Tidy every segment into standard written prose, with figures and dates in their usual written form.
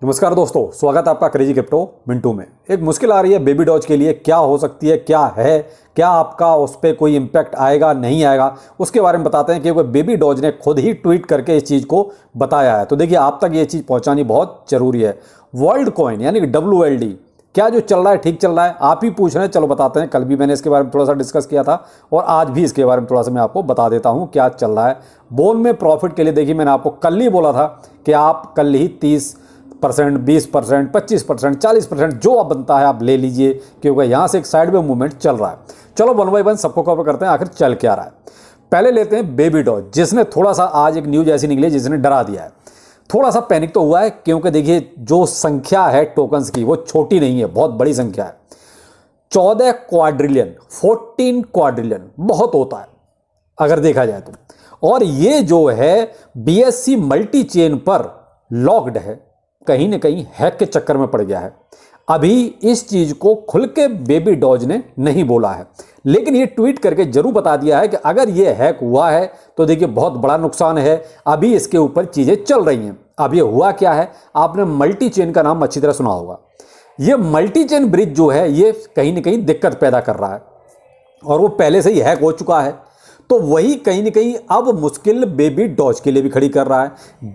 नमस्कार दोस्तों, स्वागत है आपका क्रेजी क्रिप्टो मिंटू में। एक मुश्किल आ रही है बेबी डॉज के लिए, क्या हो सकती है, क्या है, क्या आपका उस पर कोई इम्पैक्ट आएगा नहीं आएगा, उसके बारे में बताते हैं। कि वो बेबी डॉज ने खुद ही ट्वीट करके इस चीज़ को बताया है। तो देखिए, आप तक ये चीज़ पहुंचानी बहुत ज़रूरी है। वर्ल्ड कॉइन यानी कि WLD क्या जो चल रहा है ठीक चल रहा है? आप ही पूछ रहे हैं, चलो बताते हैं। कल भी मैंने इसके बारे में थोड़ा सा डिस्कस किया था और आज भी इसके बारे में थोड़ा सा मैं आपको बता देता हूँ क्या चल रहा है। बोन में प्रॉफिट के लिए देखिए, मैंने आपको कल ही बोला था कि आप कल ही 30%, 20%, 25%, 40% जो अब बनता है आप ले लीजिए, क्योंकि यहाँ से एक साइड में मूवमेंट चल रहा है। चलो वन बाई वन सबको कवर करते हैं, आखिर चल क्या रहा है। पहले लेते हैं बेबी डॉज, जिसने थोड़ा सा आज एक न्यूज ऐसी निकली जिसने डरा दिया है। थोड़ा सा पैनिक तो हुआ है, क्योंकि देखिए जो संख्या है टोकन्स की वो छोटी नहीं है, बहुत बड़ी संख्या है। 14 क्वाड्रिलियन, 14 क्वाड्रिलियन बहुत होता है अगर देखा जाए तो। और ये जो है BSC मल्टी चेन पर लॉक्ड है, कहीं ना कहीं हैक के चक्कर में पड़ गया है। अभी इस चीज को खुल के बेबी डॉज ने नहीं बोला है, लेकिन ये ट्वीट करके जरूर बता दिया है कि अगर ये हैक हुआ है तो देखिए बहुत बड़ा नुकसान है। अभी इसके ऊपर चीजें चल रही हैं। अब ये हुआ क्या है, आपने मल्टी चेन का नाम अच्छी तरह सुना होगा। ये मल्टी चेन ब्रिज जो है ये कहीं ना कहीं दिक्कत पैदा कर रहा है और वो पहले से ही हैक हो चुका है। तो वही कहीं ना कहीं अब मुश्किल बेबी डॉज के लिए भी खड़ी कर रहा है।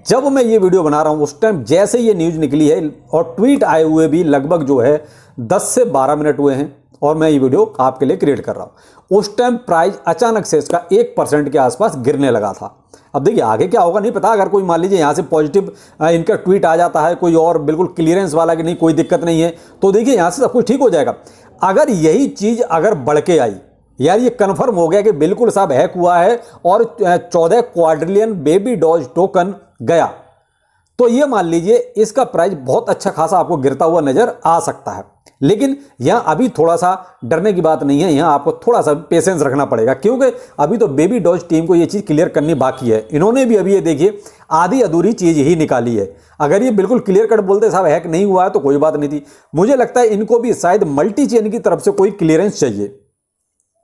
जब मैं ये वीडियो बना रहा हूं उस टाइम जैसे ये न्यूज़ निकली है और ट्वीट आए हुए भी लगभग जो है 10 से 12 मिनट हुए हैं और मैं ये वीडियो आपके लिए क्रिएट कर रहा हूं। उस टाइम प्राइस अचानक से इसका 1% के आसपास गिरने लगा था। अब देखिए आगे क्या होगा नहीं पता। अगर कोई मान लीजिए यहाँ से पॉजिटिव इनका ट्वीट आ जाता है कोई और बिल्कुल क्लियरेंस वाला कि नहीं कोई दिक्कत नहीं है, तो देखिए यहाँ से सब कुछ ठीक हो जाएगा। अगर यही चीज़ अगर बढ़ के आई, यार ये कंफर्म हो गया कि बिल्कुल सब हैक हुआ है और 14 क्वाड्रिलियन बेबी डॉज टोकन गया, तो ये मान लीजिए इसका प्राइस बहुत अच्छा खासा आपको गिरता हुआ नजर आ सकता है। लेकिन यहां अभी थोड़ा सा डरने की बात नहीं है, यहां आपको थोड़ा सा पेशेंस रखना पड़ेगा, क्योंकि अभी तो बेबी डॉज टीम को ये चीज क्लियर करनी बाकी है। इन्होंने भी अभी ये देखिए आधी अधूरी चीज ही निकाली है। अगर ये बिल्कुल क्लियर कट बोलते साहब हैक नहीं हुआ है तो कोई बात नहीं थी। मुझे लगता है इनको भी शायद मल्टी चेन की तरफ से कोई क्लियरेंस चाहिए।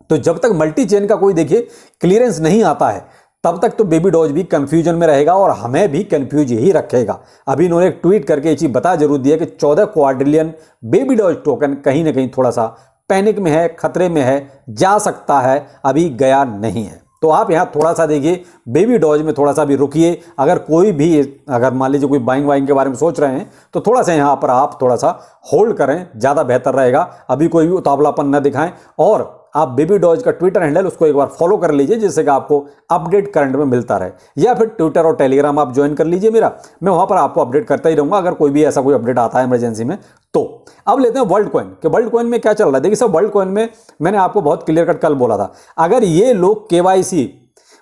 तो जब तक मल्टी चेन का कोई देखिए क्लियरेंस नहीं आता है तब तक तो बेबी डॉज भी कंफ्यूजन में रहेगा और हमें भी कंफ्यूज ही रखेगा। अभी इन्होंने एक ट्वीट करके ये चीज बता जरूर दिया कि 14 क्वाड्रिलियन बेबी डॉज टोकन कहीं ना कहीं थोड़ा सा पैनिक में है, खतरे में है, जा सकता है, अभी गया नहीं है। तो आप यहाँ थोड़ा सा देखिए बेबी डॉज में थोड़ा सा भी रुकिए। अगर कोई भी अगर मान लीजिए कोई बाइंग वाइंग के बारे में सोच रहे हैं तो थोड़ा सा यहाँ पर आप थोड़ा सा होल्ड करें, ज़्यादा बेहतर रहेगा। अभी कोई भी उतावलापन न दिखाएं और आप बेबी डॉज का ट्विटर हैंडल उसको एक बार फॉलो कर लीजिए, जिससे कि आपको अपडेट करंट में मिलता रहे। या फिर ट्विटर और टेलीग्राम आप ज्वाइन कर लीजिए मेरा, मैं वहां पर आपको अपडेट करता ही रहूंगा अगर कोई भी ऐसा कोई अपडेट आता है इमरजेंसी में। तो अब लेते हैं वर्ल्ड कॉइन कि वर्ल्ड कॉइन में क्या चल रहा है। देखिए सब वर्ल्ड कॉइन में मैंने आपको बहुत क्लियर कट कल बोला था, अगर ये लोग KYC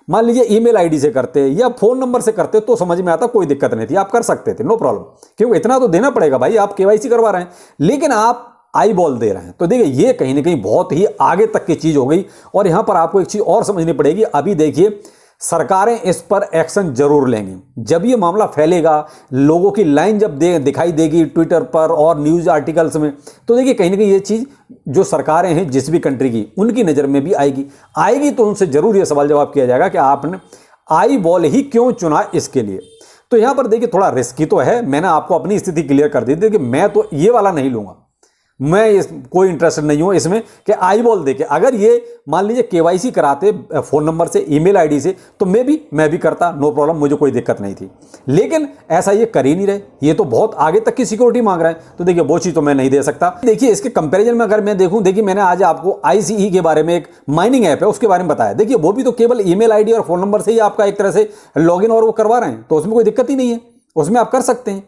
मान लीजिए ईमेल आईडी से करते या फोन नंबर से करते तो समझ में आता, कोई दिक्कत नहीं थी, आप कर सकते थे, नो प्रॉब्लम, क्योंकि इतना तो देना पड़ेगा भाई, आप KYC करवा रहे हैं। लेकिन आप आई बॉल दे रहे हैं, तो देखिए ये कहीं ना कहीं बहुत ही आगे तक की चीज हो गई। और यहां पर आपको एक चीज और समझनी पड़ेगी। अभी देखिए सरकारें इस पर एक्शन जरूर लेंगी। जब ये मामला फैलेगा, लोगों की लाइन जब दिखाई देगी ट्विटर पर और न्यूज आर्टिकल्स में, तो देखिए कहीं ना कहीं ये चीज जो सरकारें हैं जिस भी कंट्री की, उनकी नजर में भी आएगी तो उनसे जरूर ये सवाल जवाब किया जाएगा कि आपने आई बॉल ही क्यों चुना इसके लिए। तो यहां पर देखिए थोड़ा रिस्की तो है। मैंने आपको अपनी स्थिति क्लियर कर दी थी कि मैं तो ये वाला नहीं लूंगा, मैं कोई इंटरेस्टेड नहीं हूं इसमें कि आई बॉल देके। अगर ये मान लीजिए KYC कराते फोन नंबर से, ईमेल आईडी से, तो मैं भी करता, नो प्रॉब्लम, मुझे कोई दिक्कत नहीं थी। लेकिन ऐसा ये कर ही नहीं रहे, ये तो बहुत आगे तक की सिक्योरिटी मांग रहे हैं। तो देखिए वो चीज तो मैं नहीं दे सकता। देखिए इसके कंपैरिजन में अगर मैं देखूं, देखिए मैंने आज आपको ICE के बारे में, एक माइनिंग ऐप है उसके बारे में बताया। देखिए वो भी तो केवल ईमेल आईडी और फोन नंबर से ही आपका एक तरह से लॉगिन और वो करवा रहे हैं, तो उसमें कोई दिक्कत ही नहीं है, उसमें आप कर सकते हैं,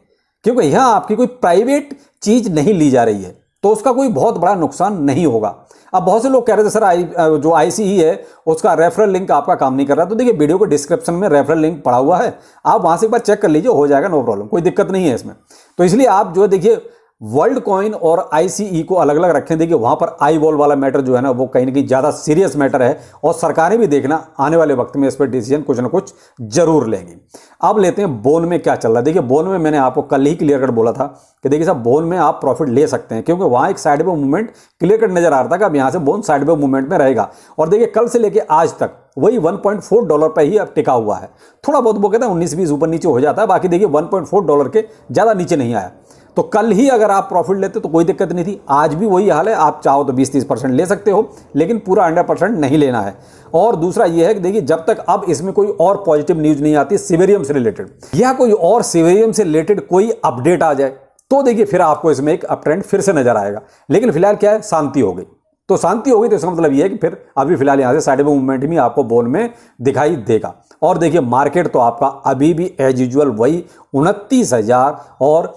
क्योंकि यहां आपकी कोई प्राइवेट चीज नहीं ली जा रही है, तो उसका कोई बहुत बड़ा नुकसान नहीं होगा। अब बहुत से लोग कह रहे थे सर जो ICE है उसका रेफरल लिंक आपका काम नहीं कर रहा, तो देखिए वीडियो के डिस्क्रिप्शन में रेफरल लिंक पड़ा हुआ है, आप वहां से एक बार चेक कर लीजिए, हो जाएगा, नो प्रॉब्लम, कोई दिक्कत नहीं है इसमें। तो इसलिए आप जो है देखिए वर्ल्ड कॉइन और आईसीई को अलग अलग रखें। देखिए वहां पर आई वॉल वाला मैटर जो है ना वो कहीं ना कहीं ज़्यादा सीरियस मैटर है और सरकारें भी देखना आने वाले वक्त में इस पर डिसीजन कुछ ना कुछ जरूर लेंगी। अब लेते हैं बोन में क्या चल रहा है। देखिए बोन में मैंने आपको कल ही क्लियर कट बोला था कि देखिए साहब बोन में आप प्रॉफिट ले सकते हैं, क्योंकि वहां एक साइड में मूवमेंट क्लियर कट नजर आ रहा था कि अब यहां से बोन साइड में मूवमेंट में रहेगा। और देखिए कल से लेके आज तक वही $1.4 पे ही अब टिका हुआ है। थोड़ा बहुत वो कहते हैं 19-20 ऊपर नीचे हो जाता है, बाकी देखिए $1.4 के ज़्यादा नीचे नहीं आया। तो कल ही अगर आप प्रॉफिट लेते तो कोई दिक्कत नहीं थी। आज भी वही हाल है, आप चाहो तो 20-30% ले सकते हो, लेकिन पूरा 100% नहीं लेना है। और दूसरा ये है कि देखिए जब तक अब इसमें कोई और पॉजिटिव न्यूज नहीं आती सीवेरियम से रिलेटेड या कोई और सीवेरियम से रिलेटेड कोई अपडेट आ जाए तो देखिए फिर आपको इसमें एक अप ट्रेंड फिर से नजर आएगा। लेकिन फिलहाल क्या है, शांति हो गई। तो शांति होगी तो इसका मतलब ये है कि फिर अभी फिलहाल यहां से साइड में मूवमेंट भी आपको बोन में दिखाई देगा। और देखिए मार्केट तो आपका अभी भी एज यूजुअल वही 29,000 और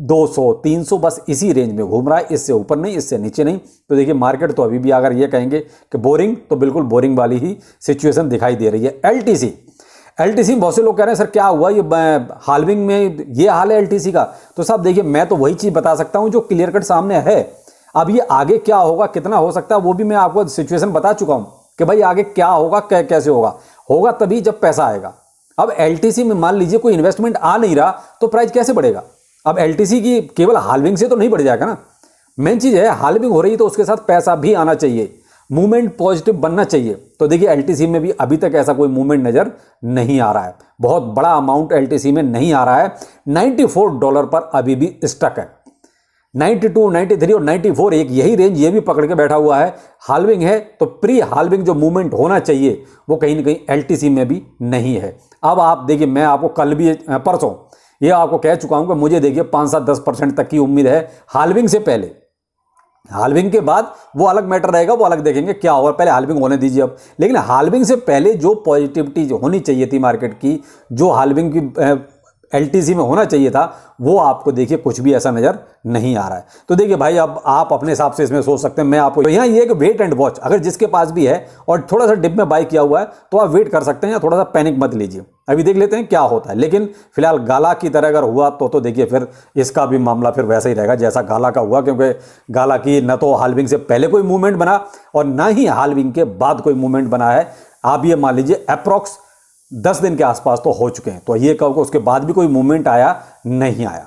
200-300 बस इसी रेंज में घूम रहा है, इससे ऊपर नहीं, इससे नीचे नहीं। तो देखिए मार्केट तो अभी भी अगर ये कहेंगे कि बोरिंग, तो बिल्कुल बोरिंग वाली ही सिचुएशन दिखाई दे रही है। एलटीसी में बहुत से लोग कह रहे हैं सर क्या हुआ, ये हाल्विंग में ये हाल है एलटीसी का। तो साहब देखिए मैं तो वही चीज बता सकता हूं जो क्लियर कट सामने है। अब ये आगे क्या होगा, कितना हो सकता है, वो भी मैं आपको सिचुएशन बता चुका हूं कि भाई आगे क्या होगा, कैसे होगा तभी जब पैसा आएगा। अब एलटीसी में मान लीजिए कोई इन्वेस्टमेंट आ नहीं रहा तो प्राइस कैसे बढ़ेगा। अब एलटीसी की केवल हाल्विंग से तो नहीं बढ़ जाएगा ना, मेन चीज है हाल्विंग हो रही है तो उसके साथ पैसा भी आना चाहिए, मूवमेंट पॉजिटिव बनना चाहिए। तो देखिए एलटीसी में भी अभी तक ऐसा कोई मूवमेंट नजर नहीं आ रहा है, बहुत बड़ा अमाउंट एलटीसी में नहीं आ रहा है। $94 पर अभी भी स्टक है। 92, 93 और 94 एक यही रेंज ये भी पकड़ के बैठा हुआ है। हाल्विंग है तो प्री हाल्विंग जो मूवमेंट होना चाहिए वो कहीं ना कहीं एलटीसी में भी नहीं है। अब आप देखिए मैं आपको कल भी परसों ये आपको कह चुका हूं कि मुझे देखिए 5-7-10% तक की उम्मीद है हाल्विंग से पहले। हाल्विंग के बाद वो अलग मैटर रहेगा, वो अलग देखेंगे क्या होगा, पहले हाल्विंग होने दीजिए अब। लेकिन हाल्विंग से पहले जो पॉजिटिविटी जो होनी चाहिए थी मार्केट की, जो हाल्विंग की एलटीसी में होना चाहिए था, वो आपको देखिए कुछ भी ऐसा नजर नहीं आ रहा है। तो देखिए भाई अब आप अपने हिसाब से इसमें सोच सकते हैं। मैं आपको यहाँ ये कि वेट एंड वॉच, अगर जिसके पास भी है और थोड़ा सा डिप में बाय किया हुआ है तो आप वेट कर सकते हैं या थोड़ा सा पैनिक मत लीजिए, अभी देख लेते हैं क्या होता है। लेकिन फिलहाल गाला की तरह अगर हुआ तो देखिए फिर इसका भी मामला फिर वैसा ही रहेगा जैसा गाला का हुआ, क्योंकि गाला की न तो हाल्विंग से पहले कोई मूवमेंट बना और ना ही हाल्विंग के बाद कोई मूवमेंट बना है। आप ये मान लीजिए अप्रॉक्स 10 दिन के आसपास तो हो चुके हैं, तो ये कहो उसके बाद भी कोई मूवमेंट आया नहीं आया।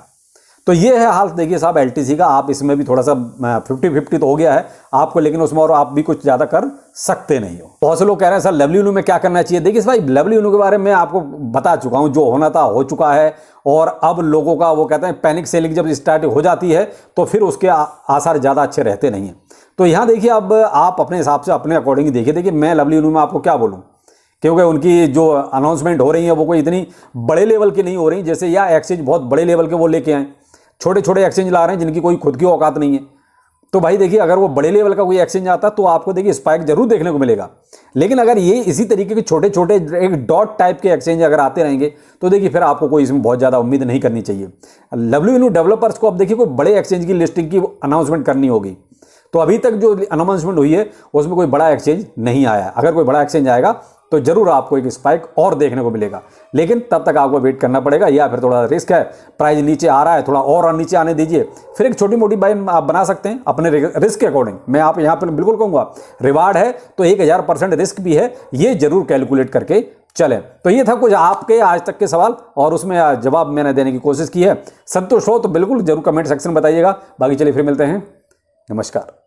तो ये है हाल देखिए साहब एलटीसी का। आप इसमें भी थोड़ा सा 50-50 तो हो गया है आपको, लेकिन उसमें और आप भी कुछ ज्यादा कर सकते नहीं हो। बहुत से लोग कह रहे हैं सर डब्ल्यूएनयू में क्या करना चाहिए। देखिए भाई डब्ल्यूएनयू के बारे में आपको बता चुका हूं, जो होना था हो चुका है। और अब लोगों का वो कहते हैं पैनिक सेलिंग जब स्टार्ट हो जाती है तो फिर उसके आसार ज्यादा अच्छे रहते नहीं है। तो यहां देखिए अब आप अपने हिसाब से अपने अकॉर्डिंग देखिए मैं डब्ल्यूएनयू में आपको क्या बोलूं, क्योंकि उनकी जो अनाउंसमेंट हो रही है वो कोई इतनी बड़े लेवल की नहीं हो रही, जैसे या एक्सचेंज बहुत बड़े लेवल के वो लेके आए, छोटे छोटे एक्सचेंज ला रहे हैं जिनकी कोई खुद की औकात नहीं है। तो भाई देखिए अगर वो बड़े लेवल का कोई एक्सचेंज आता तो आपको देखिए स्पाइक जरूर देखने को मिलेगा। लेकिन अगर ये इसी तरीके के छोटे छोटे एक डॉट टाइप के एक्सचेंज अगर आते रहेंगे तो देखिए फिर आपको कोई इसमें बहुत ज़्यादा उम्मीद नहीं करनी चाहिए। डब्ल्यूएनयू डेवलपर्स को अब देखिए कोई बड़े एक्सचेंज की लिस्टिंग की अनाउंसमेंट करनी होगी, तो अभी तक जो अनाउंसमेंट हुई है उसमें कोई बड़ा एक्सचेंज नहीं आया। अगर कोई बड़ा एक्सचेंज आएगा तो जरूर आपको एक स्पाइक और देखने को मिलेगा, लेकिन तब तक आपको वेट करना पड़ेगा या फिर थोड़ा रिस्क है, प्राइस नीचे आ रहा है थोड़ा और नीचे आने दीजिए, फिर एक छोटी मोटी बाय आप बना सकते हैं अपने रिस्क के अकॉर्डिंग। मैं आप यहाँ पर बिल्कुल कहूँगा रिवार्ड है तो 1000% रिस्क भी है, ये जरूर कैलकुलेट करके चले। तो ये था कुछ आपके आज तक के सवाल और उसमें जवाब मैंने देने की कोशिश की है। संतुष्ट हो तो बिल्कुल जरूर कमेंट सेक्शन में बताइएगा। बाकी चलिए फिर मिलते हैं, नमस्कार।